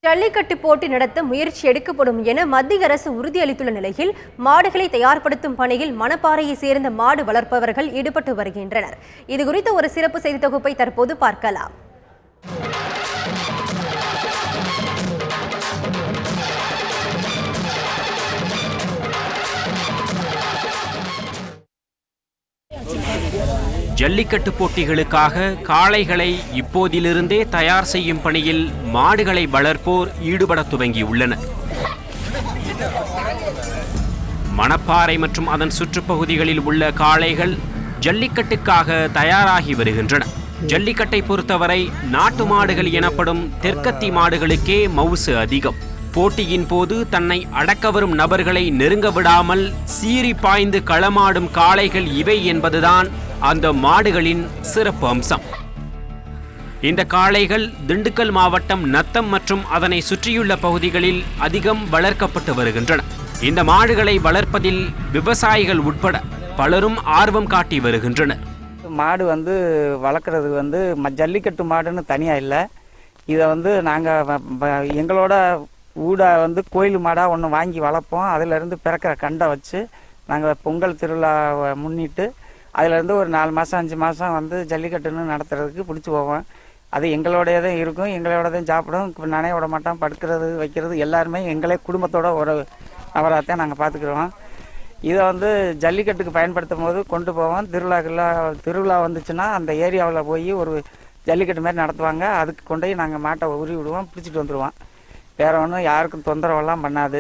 ஜல்லிக்கட்டு போட்டி நடத்த முயற்சி எடுக்கப்படும் என மத்திய அரசு உறுதியளித்துள்ள நிலையில் மாடுகளை தயார்படுத்தும் பணியில் மணப்பாறையை சேர்ந்த மாடு வளர்ப்பவர்கள் ஈடுபட்டு வருகின்றனர். இதுகுறித்த ஒரு சிறப்பு செய்தி தொகுப்பை தற்போது பார்க்கலாம். ஜல்லிக்கட்டு போட்டிகளுக்காக காளைகளை இப்போதிலிருந்தே தயார் செய்யும் பணியில் மாடுகளை வளர்ப்போர் ஈடுபட துவங்கியுள்ளனர். மணப்பாறை மற்றும் அதன் சுற்றுப்பகுதிகளில் உள்ள காளைகள் ஜல்லிக்கட்டுக்காக தயாராகி வருகின்றன. ஜல்லிக்கட்டை பொறுத்தவரை நாட்டு மாடுகள் எனப்படும் தெற்கத்தி மாடுகளுக்கே மவுசு அதிகம். போட்டியின் போது தன்னை அடக்க வரும் நபர்களை நெருங்க விடாமல் சீறி பாய்ந்து களமாடும் காளைகள் இவை என்பதுதான் அந்த மாடுகளின் சிறப்பு அம்சம். இந்த காளைகள் திண்டுக்கல் மாவட்டம் நத்தம் மற்றும் அதனை சுற்றியுள்ள பகுதிகளில் அதிகம் வளர்க்கப்பட்டு வருகின்றன. இந்த மாடுகளை வளர்ப்பதில் விவசாயிகள் உட்பட பலரும் ஆர்வம் காட்டி வருகின்றனர். மாடு வளர்க்குறது ஜல்லிக்கட்டு மாடுன்னு தனியாக இல்லை. இதை நாங்கள் எங்களோட ஊட கோயில் மாடாக ஒன்று வாங்கி வளர்ப்போம். அதிலேருந்து பிறக்கிற கண்டை வச்சு நாங்கள் பொங்கல் திருவிழாவை முன்னிட்டு அதிலேருந்து ஒரு 4 மாதம் 5 மாதம் ஜல்லிக்கட்டுன்னு நடத்துறதுக்கு பிடிச்சி போவோம். அது எங்களோடைய தான் இருக்கும், எங்களோட தான் சாப்பிடும், நனைய விட மாட்டோம். படுக்கிறது வைக்கிறது எல்லாருமே எங்களே குடும்பத்தோட ஒரு நபராகத்தான் நாங்கள் பார்த்துக்குறோம். இதை ஜல்லிக்கட்டுக்கு பயன்படுத்தும் போது கொண்டு போவோம். திருவிழா வந்துச்சுன்னா அந்த ஏரியாவில் போய் ஒரு ஜல்லிக்கட்டு மாதிரி நடத்துவாங்க. அதுக்கு கொண்டு போய் நாங்கள் மாட்டை உருவி விடுவோம், பிடிச்சிட்டு வந்துடுவோம். வேற ஒன்றும் யாருக்கும் தொந்தரவெல்லாம் பண்ணாது.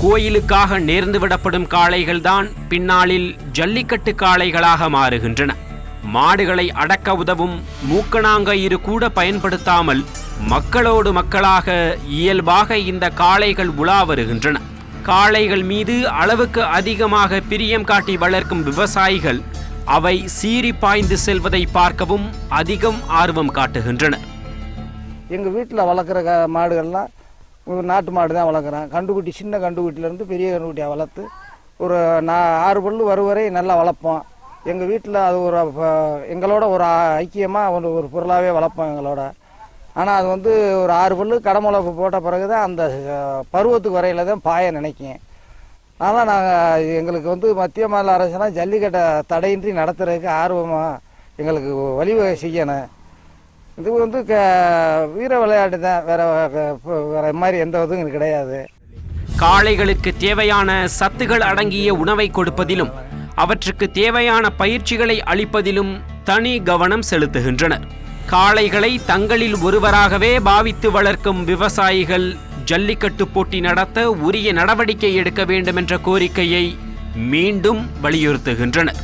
கோயிலுக்காக நேர்ந்து விடப்படும் காளைகள் தான் பின்னாளில் ஜல்லிக்கட்டு காளைகளாக மாறுகின்றன. மாடுகளை அடக்க உதவும் மூக்கணாங்கயிறு கூட பயன்படுத்தாமல் மக்களோடு மக்களாக இயல்பாக இந்த காளைகள் உலா வருகின்றன. காளைகள் மீது அளவுக்கு அதிகமாக பிரியம் காட்டி வளர்க்கும் விவசாயிகள் அவை சீறி பாய்ந்து செல்வதை பார்க்கவும் அதிகம் ஆர்வம் காட்டுகின்றனர். எங்கள் வீட்டில் வளர்க்குற மாடுகள்லாம் நாட்டு மாடு தான் வளர்க்குறேன். கண்டுக்குட்டி சின்ன கண்டுக்குட்டிலேருந்து பெரிய கண்டுக்குட்டியாக வளர்த்து ஒரு 6 பல்லு வரை நல்லா வளர்ப்போம். எங்கள் வீட்டில் அது எங்களோட ஒரு ஐக்கியமாக ஒரு பொருளாகவே வளர்ப்போம் எங்களோட. ஆனால் அது ஒரு 6 பல்லு கடமுளப்பு போட்ட பிறகு தான் அந்த பருவத்துக்கு வரையில் தான் பாய நினைக்கும். அதனால் நாங்கள் எங்களுக்கு மத்திய மாநில அரசுனா ஜல்லிக்கட்டை தடையின்றி நடத்துறதுக்கு ஆர்வமாக எங்களுக்கு வழிவகை செய்யணும். இது வீர விளையாட்டு தான், வேற மாதிரி எந்த இதுவும் கிடையாது. காளைகளுக்கு தேவையான சத்துகள் அடங்கிய உணவை கொடுப்பதிலும் அவற்றுக்கு தேவையான பயிற்சிகளை அளிப்பதிலும் தனி கவனம் செலுத்துகின்றனர். காளைகளை தங்களில் ஒருவராகவே பாவித்து வளர்க்கும் விவசாயிகள் ஜல்லிக்கட்டு போட்டி நடத்த உரிய நடவடிக்கை எடுக்க வேண்டும் என்ற கோரிக்கையை மீண்டும் வலியுறுத்துகின்றனர்.